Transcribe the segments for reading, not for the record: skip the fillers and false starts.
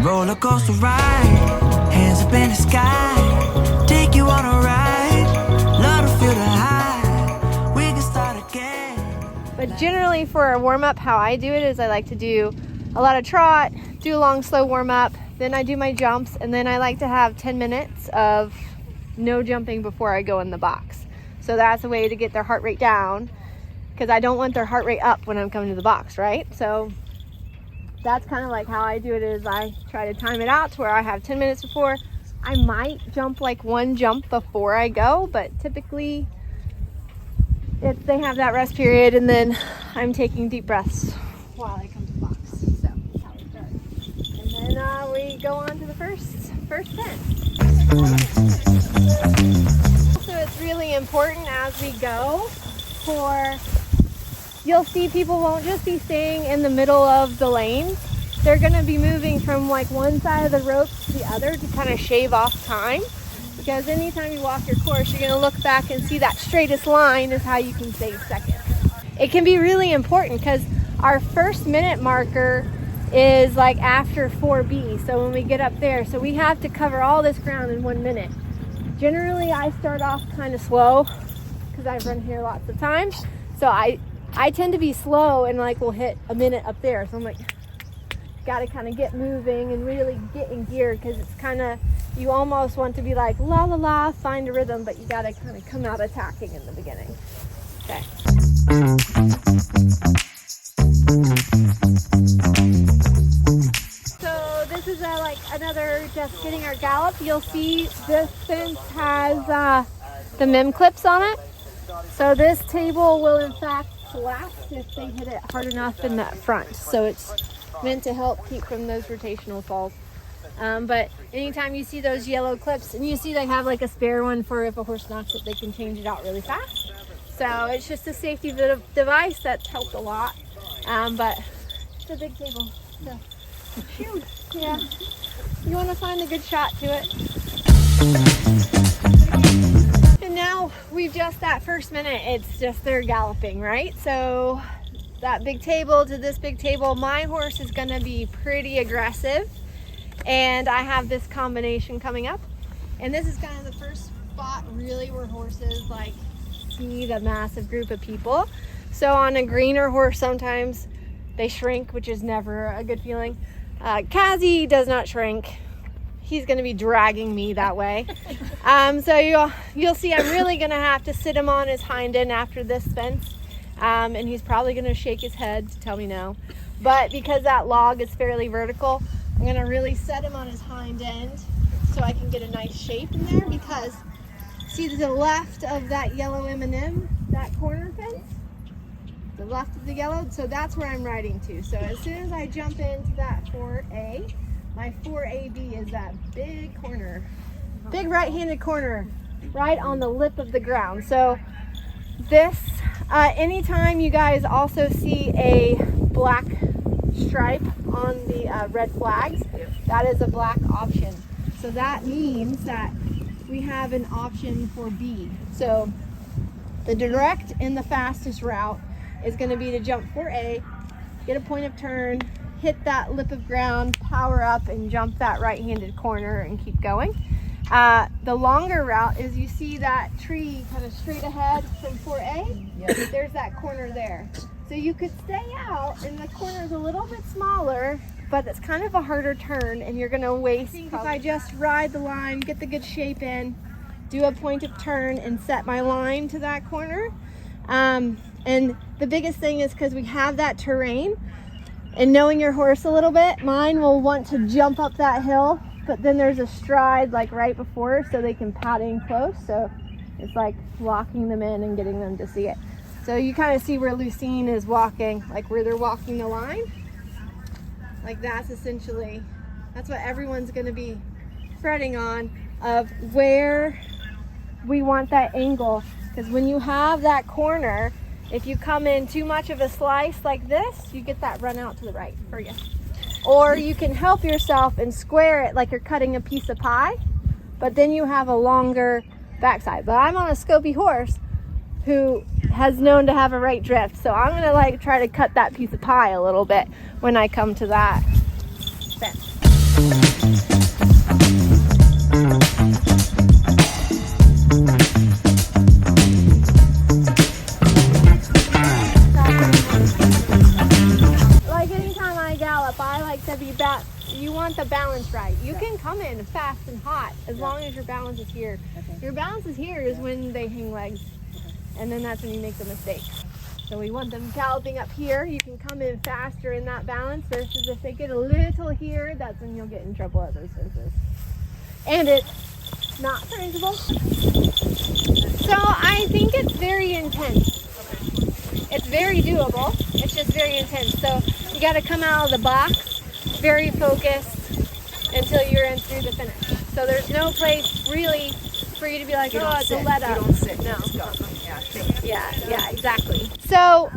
Roller coaster ride, hands up in the sky, take you on a ride, love to feel the high, we can start again. But generally for a warm-up, how I do it is I like to do a lot of trot, do a long slow warm-up, then I do my jumps, and then I like to have 10 minutes of no jumping before I go in the box. So that's a way to get their heart rate down, because I don't want their heart rate up when I'm coming to the box, right? So that's kind of like how I do it, is I try to time it out to where I have 10 minutes before. I might jump like one jump before I go, but typically they have that rest period, and then I'm taking deep breaths while I come to the box. So that's how it starts. And then we go on to the first spin. So it's really important as we go you'll see people won't just be staying in the middle of the lane. They're going to be moving from like one side of the rope to the other to kind of shave off time. Because anytime you walk your course, you're going to look back and see that straightest line is how you can save seconds. It can be really important because our first minute marker is like after 4B. So when we get up there, so we have to cover all this ground in 1 minute. Generally, I start off kind of slow because I've run here lots of times. So I tend to be slow and like we'll hit a minute up there. So I'm like, got to kind of get moving and really get in gear, because it's kind of, you almost want to be like la la la, find a rhythm, but you got to kind of come out attacking in the beginning. Okay. So this is like another just getting our gallop. You'll see this fence has the mem clips on it. So this table will in fact collapse if they hit it hard enough in that front. So it's meant to help keep from those rotational falls. But anytime you see those yellow clips, and you see they have like a spare one for if a horse knocks it, they can change it out really fast. So it's just a safety device that's helped a lot. But it's a big table. So, phew, yeah, you want to find a good shot to it. And now we've just that first minute, it's just they're galloping, right? So that big table to this big table, my horse is going to be pretty aggressive. And I have this combination coming up. And this is kind of the first spot really where horses like see the massive group of people. So on a greener horse, sometimes they shrink, which is never a good feeling. Kazi does not shrink. He's going to be dragging me that way. So you'll see I'm really going to have to sit him on his hind end after this fence. And he's probably going to shake his head to tell me no. But because that log is fairly vertical, I'm going to really set him on his hind end so I can get a nice shape in there, because see to the left of that yellow M&M, that corner fence, the left of the yellow, so that's where I'm riding to. So as soon as I jump into that 4A, my 4AB is that big corner, big right-handed corner right on the lip of the ground. So this, anytime you guys also see a black stripe on the red flags, that is a black option. So that means that we have an option for B. So the direct and the fastest route is going to be to jump 4A, get a point of turn, hit that lip of ground, power up, and jump that right-handed corner and keep going. The longer route is, you see that tree kind of straight ahead from 4A? Yep. There's that corner there. So you could stay out, and the corner is a little bit smaller, but it's kind of a harder turn, and you're going to waste. If I just ride the line, get the good shape in, do a point of turn, and set my line to that corner. And the biggest thing is, because we have that terrain, and knowing your horse a little bit, mine will want to jump up that hill, but then there's a stride like right before, so they can pad in close. So it's like locking them in and getting them to see it. So you kind of see where Lucine is walking, like where they're walking the line. Like that's essentially, that's what everyone's going to be fretting on, of where we want that angle. Because when you have that corner, if you come in too much of a slice like this, you get that run out to the right for you. Or you can help yourself and square it like you're cutting a piece of pie, but then you have a longer backside. But I'm on a Scopy horse who has known to have a right drift, so I'm gonna like try to cut that piece of pie a little bit when I come to that fence. up, I like to be you want the balance right. You can come in fast and hot as long as your balance is here. Your balance is here is when they hang legs, and then that's when you make the mistake. So we want them galloping up here. You can come in faster in that balance versus if they get a little here, that's when you'll get in trouble at those fences. And it's not trainable. So I think it's very intense. It's very doable. It's just very intense. So you got to come out of the box very focused until you're in through the finish. So there's no place really for you to be like, oh, it's a let up. You don't sit. No. Yeah, Exactly. So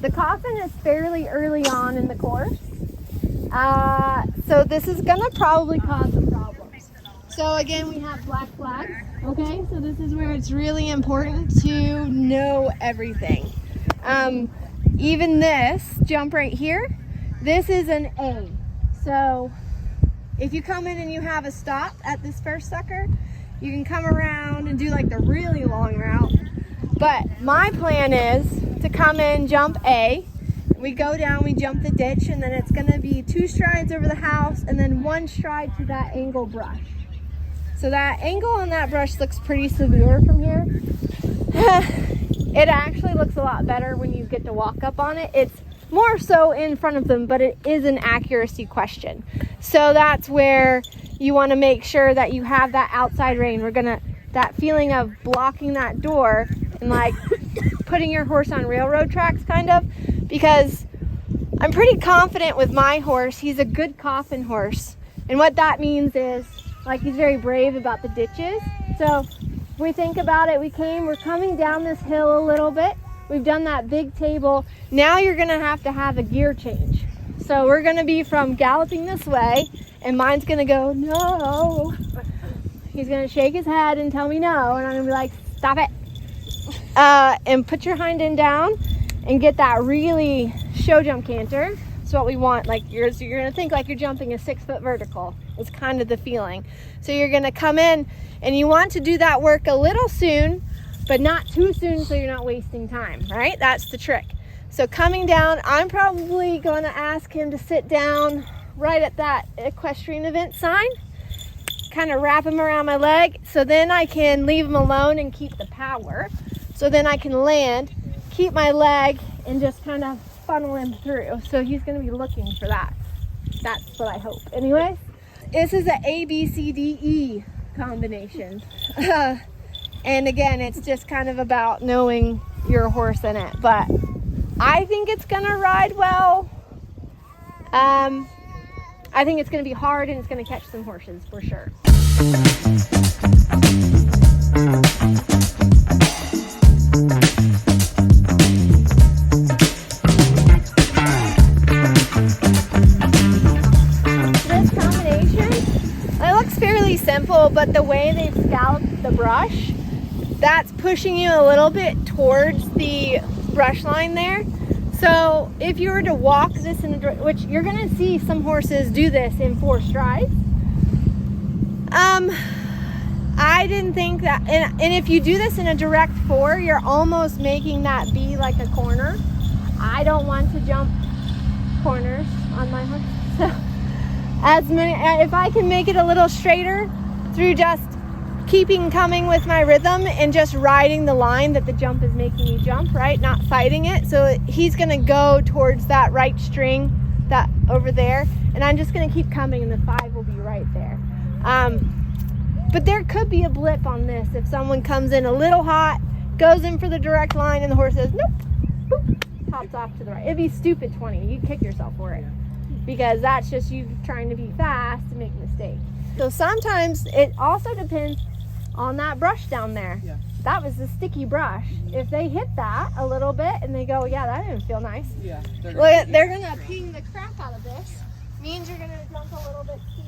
the coffin is fairly early on in the course. So this is gonna probably cause some problems. So again, we have black flags. Okay, so this is where it's really important to know everything. Even this jump right here, this is an A. So if you come in and you have a stop at this first sucker, you can come around and do like the really long route. But my plan is to come in, jump A, we go down, we jump the ditch, and then it's gonna be 2 strides over the house and then 1 stride to that angle brush. So that angle on that brush looks pretty severe from here. It actually looks a lot better when you get to walk up on it. It's more so in front of them, but it is an accuracy question. So that's where you want to make sure that you have that outside rein. That feeling of blocking that door and like putting your horse on railroad tracks kind of, because I'm pretty confident with my horse. He's a good coffin horse. And what that means is like he's very brave about the ditches. So if we think about it, we're coming down this hill a little bit. We've done that big table. Now you're gonna have to have a gear change. So we're gonna be from galloping this way, and mine's gonna go, no. He's gonna shake his head and tell me no, and I'm gonna be like, stop it. And put your hind end down and get that really show jump canter. That's what we want. Like you're gonna think like you're jumping a 6-foot vertical. It's kind of the feeling. So you're gonna come in and you want to do that work a little soon, but not too soon so you're not wasting time, right? That's the trick. So coming down, I'm probably going to ask him to sit down right at that equestrian event sign, kind of wrap him around my leg, so then I can leave him alone and keep the power. So then I can land, keep my leg, and just kind of funnel him through. So he's going to be looking for that. That's what I hope. Anyway, this is an A, B, C, D, E combination. And again, it's just kind of about knowing your horse in it. But I think it's gonna ride well. I think it's gonna be hard and it's gonna catch some horses for sure. This combination, it looks fairly simple, but the way they've scalloped the brush, that's pushing you a little bit towards the brush line there. So if you were to walk this in a, which you're gonna see some horses do this in 4 strides. I didn't think that, and if you do this in a direct 4, you're almost making that be like a corner. I don't want to jump corners on my horse. So if I can make it a little straighter through just keeping coming with my rhythm and just riding the line that the jump is making me jump, right? Not fighting it. So he's gonna go towards that right string that over there, and I'm just gonna keep coming and the 5 will be right there. But there could be a blip on this if someone comes in a little hot, goes in for the direct line, and the horse says nope, boop, pops off to the right. It'd be stupid 20. You'd kick yourself for it because that's just you trying to be fast and make a mistake. So sometimes it also depends on that brush down there. Yeah. That was the sticky brush. If they hit that a little bit and they go, yeah, that didn't feel nice. Yeah. They're gonna ping the crap out of this. Means you're gonna jump a little bit steep.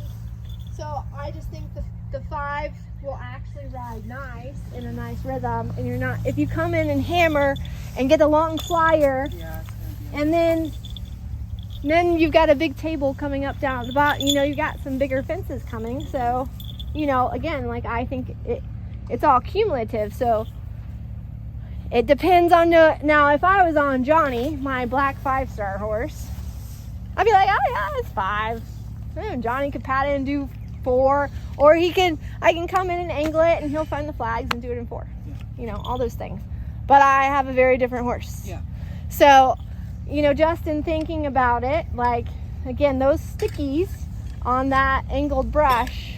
So I just think the 5 will actually ride nice in a nice rhythm, and you're not, if you come in and hammer and get a long flyer, Yeah, and then you've got a big table coming up down at the bottom, you know, you got some bigger fences coming. So, you know, again, like I think it's all cumulative. So it depends on now if I was on Johnny, my black 5-star horse, I'd be like, oh yeah, it's 5. Johnny could pat it and do 4, or I can come in and angle it and he'll find the flags and do it in 4. Yeah. You know, all those things. But I have a very different horse. Yeah. So, you know, just in thinking about it, like, again, those stickies on that angled brush,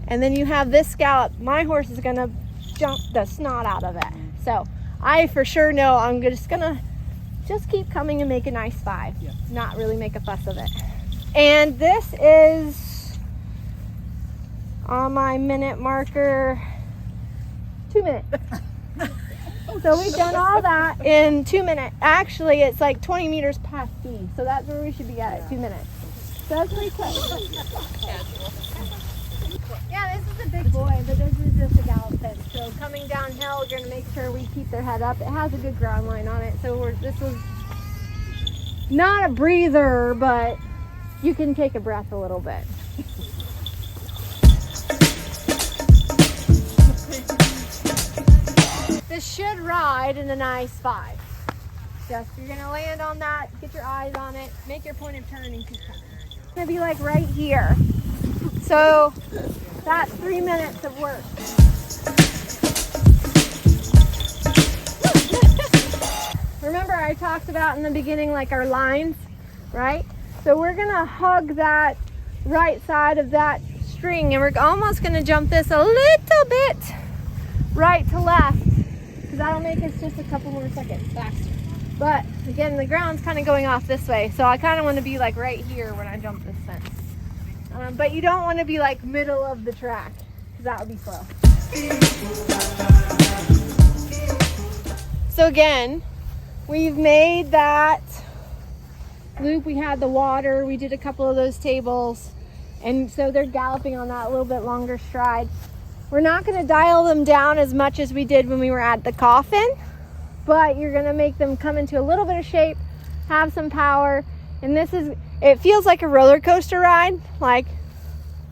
and then you have this scallop, my horse is gonna jump the snot out of it. So I for sure know I'm just gonna keep coming and make a nice 5. Yeah. Not really make a fuss of it. And this is on my minute marker, 2 minutes. So we've done all that in 2 minutes. Actually, it's like 20 meters past B, so that's where we should be at 2 minutes. So that's pretty quick. Yeah, this is a big boy, but this is just a gallop fence. So coming downhill, we're going to make sure we keep their head up. It has a good ground line on it, so this was not a breather, but you can take a breath a little bit. This should ride in a nice 5. Just, you're gonna land on that, get your eyes on it, make your point of turn and keep coming. It's gonna be like right here. So that's 3 minutes of work. Remember I talked about in the beginning like our lines, right? So we're gonna hug that right side of that string and we're almost gonna jump this a little bit right to left. That'll make us just a couple more seconds faster. But again, the ground's kind of going off this way, so I kind of want to be like right here when I jump this fence. But you don't want to be like middle of the track, because that would be slow. So again, we've made that loop. We had the water. We did a couple of those tables, and so they're galloping on that a little bit longer stride. We're not going to dial them down as much as we did when we were at the coffin, but you're going to make them come into a little bit of shape, have some power, and it feels like a roller coaster ride. Like,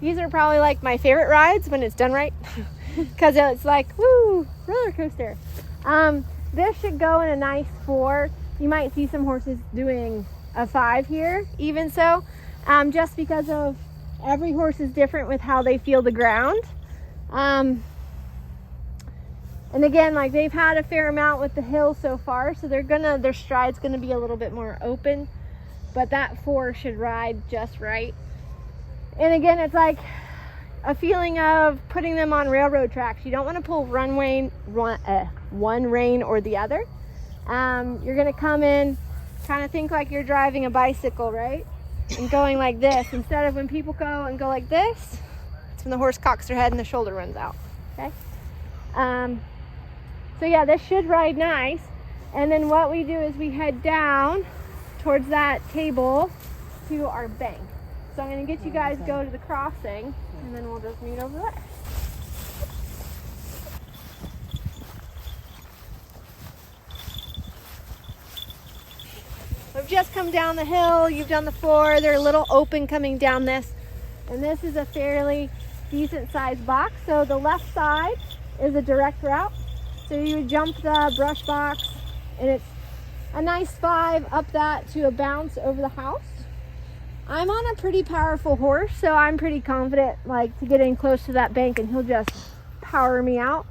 these are probably like my favorite rides when it's done right, because it's like, woo, roller coaster. This should go in a nice 4. You might see some horses doing a 5 here, even so, just because of every horse is different with how they feel the ground. And again, like they've had a fair amount with the hill so far, so their stride's gonna be a little bit more open, but that 4 should ride just right. And again, it's like a feeling of putting them on railroad tracks. You don't want to pull one rein or the other. You're gonna come in, kind of think like you're driving a bicycle, right? And going like this, instead of when people go like this, when the horse cocks their head and the shoulder runs out. Okay. So yeah, this should ride nice. And then what we do is we head down towards that table to our bank. So I'm going to get you guys go to the crossing, and then we'll just meet over there. We've just come down the hill. You've done the 4. They're a little open coming down this, and this is a fairly decent sized box. So the left side is a direct route. So you would jump the brush box, and it's a nice 5 up that to a bounce over the house. I'm on a pretty powerful horse, so I'm pretty confident like to get in close to that bank and he'll just power me out.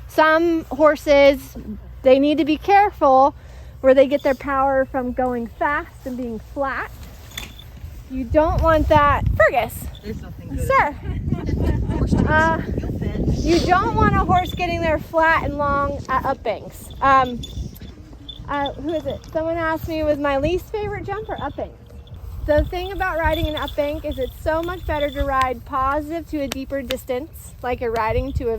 Some horses, they need to be careful where they get their power from going fast and being flat. You don't want that. Fergus. There's nothing good. Sir. You don't want a horse getting there flat and long at up banks. Who is it? Someone asked me, was my least favorite jump or up bank? The thing about riding an up bank is it's so much better to ride positive to a deeper distance, like you're riding to a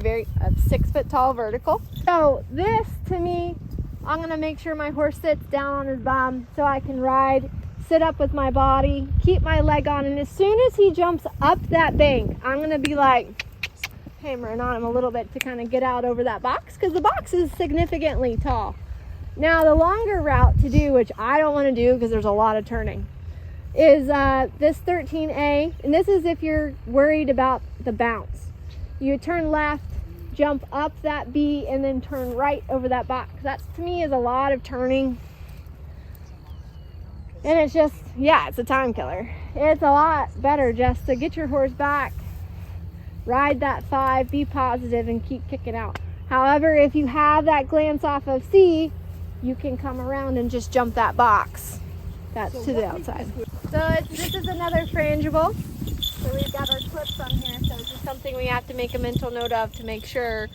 6 foot tall vertical. So this, to me, I'm gonna make sure my horse sits down on his bum so I can ride, sit up with my body, keep my leg on, and as soon as he jumps up that bank, I'm gonna be like hammering on him a little bit to kind of get out over that box, because the box is significantly tall. Now the longer route to do, which I don't want to do because there's a lot of turning, is this 13A, and this is if you're worried about the bounce. You turn left, jump up that B, and then turn right over that box. That to me is a lot of turning. And it's just, yeah, it's a time killer. It's a lot better just to get your horse back, ride that 5, be positive, and keep kicking out. However, if you have that glance off of C, you can come around and just jump that box. That's to the outside. So this is another frangible. So we've got our clips on here. So this is something we have to make a mental note of to make sure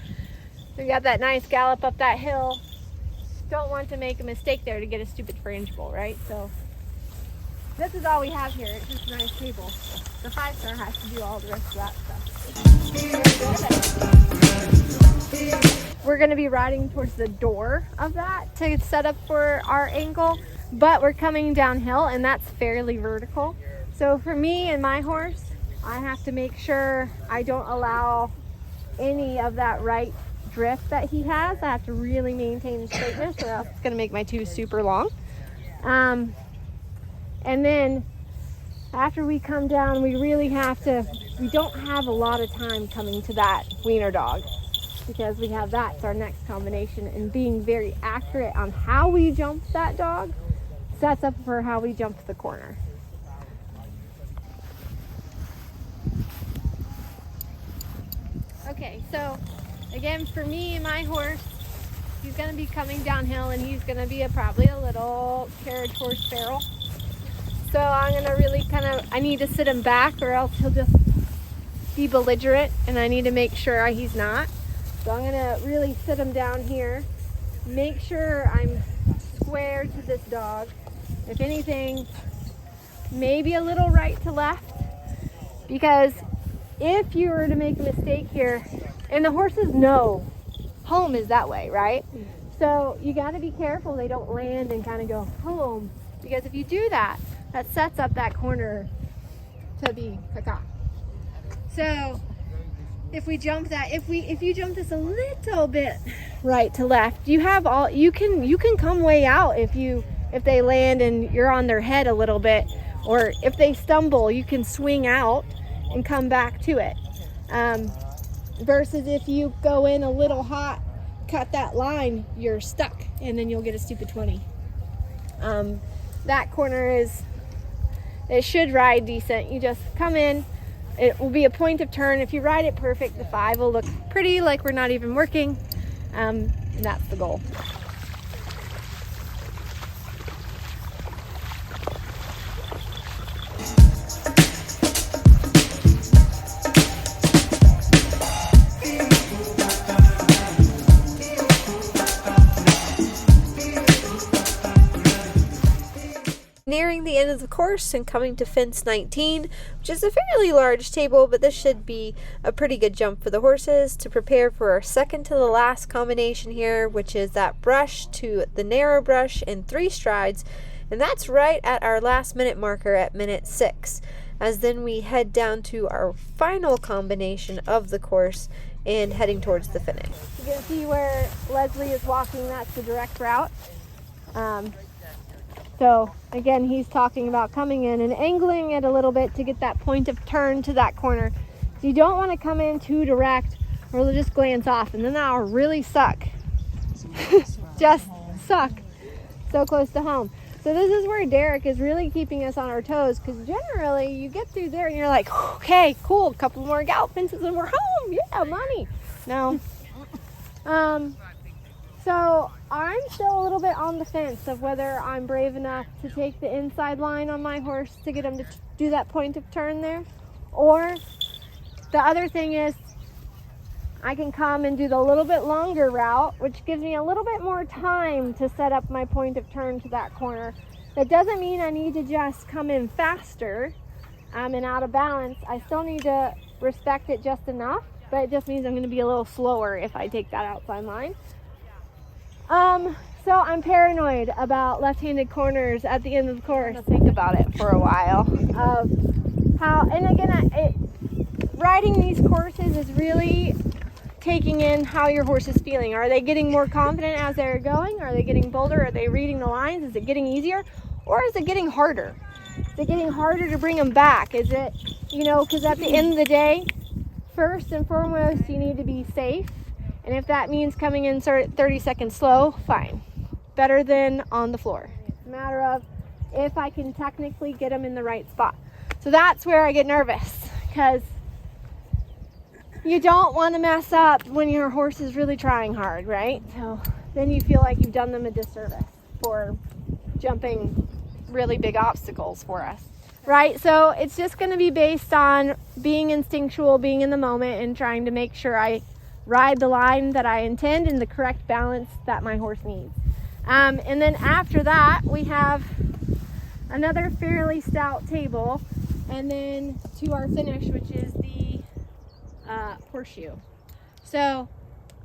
we got that nice gallop up that hill. Don't want to make a mistake there to get a stupid frangible, right? So this is all we have here. It's just a nice table. The 5-star has to do all the rest of that stuff. We're going to be riding towards the door of that to set up for our angle, but we're coming downhill and that's fairly vertical. So for me and my horse, I have to make sure I don't allow any of that right drift that he has. I have to really maintain straightness or else it's going to make my tube super long. And then after we come down, we really have to, we don't have a lot of time coming to that wiener dog because we have that's our next combination, and being very accurate on how we jump that dog sets up for how we jump the corner. Okay, so again, for me and my horse, he's going to be coming downhill and he's going to be probably a little carriage horse feral. So I'm going to really I need to sit him back or else he'll just be belligerent, and I need to make sure he's not. So I'm going to really sit him down here, make sure I'm square to this dog. If anything, maybe a little right to left, because if you were to make a mistake here, and the horses know home is that way, right? So you got to be careful they don't land and kind of go home, because if you do that, that sets up that corner to be caca. So if we jump that, if you jump this a little bit right to left, you can come way out if they land and you're on their head a little bit, or if they stumble, you can swing out and come back to it. Versus if you go in a little hot, cut that line, you're stuck, and then you'll get a stupid 20. That corner it should ride decent. You just come in, it will be a point of turn. If you ride it perfect, the 5 will look pretty, like we're not even working, and that's the goal. Nearing the end of the course and coming to fence 19, which is a fairly large table, but this should be a pretty good jump for the horses to prepare for our second to the last combination here, which is that brush to the narrow brush in 3 strides, and that's right at our last minute marker at minute 6, as then we head down to our final combination of the course and heading towards the finish. You can see where Leslie is walking, that's the direct route. So again, he's talking about coming in and angling it a little bit to get that point of turn to that corner. So you don't want to come in too direct or they'll just glance off, and then that'll really suck. Just suck so close to home. So this is where Derek is really keeping us on our toes, because generally you get through there and you're like, okay, cool, a couple more gallop fences and we're home. Yeah, money. No. So I'm still a little bit on the fence of whether I'm brave enough to take the inside line on my horse to get him to do that point of turn there. Or the other thing is I can come and do the little bit longer route, which gives me a little bit more time to set up my point of turn to that corner. That doesn't mean I need to just come in faster and out of balance. I still need to respect it just enough, but it just means I'm going to be a little slower if I take that outside line. So I'm paranoid about left-handed corners at the end of the course. I'm gonna think about it for a while. And again, riding these courses is really taking in how your horse is feeling. Are they getting more confident as they're going? Are they getting bolder? Are they reading the lines? Is it getting easier? Or is it getting harder? Is it getting harder to bring them back? Is it, because at the end of the day, first and foremost, you need to be safe. And if that means coming in 30 seconds slow, fine. Better than on the floor. It's a matter of if I can technically get them in the right spot. So that's where I get nervous, because you don't want to mess up when your horse is really trying hard, right? So then you feel like you've done them a disservice for jumping really big obstacles for us, right? So it's just going to be based on being instinctual, being in the moment, and trying to make sure I ride the line that I intend in the correct balance that my horse needs. And then after that, we have another fairly stout table, and then to our finish, which is the horseshoe. So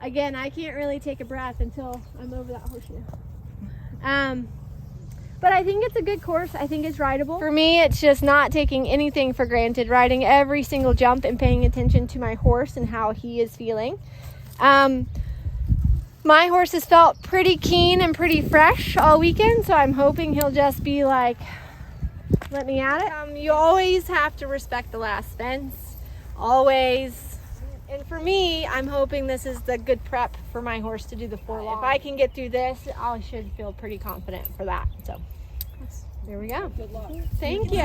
again, I can't really take a breath until I'm over that horseshoe. But I think it's a good course. I think it's rideable. For me, it's just not taking anything for granted, riding every single jump and paying attention to my horse and how he is feeling. My horse has felt pretty keen and pretty fresh all weekend, so I'm hoping he'll just be like, let me at it. You always have to respect the last fence, always. And for me, I'm hoping this is the good prep for my horse to do the 4 long. If I can get through this, I should feel pretty confident for that. So there we go. Good luck. Thank you.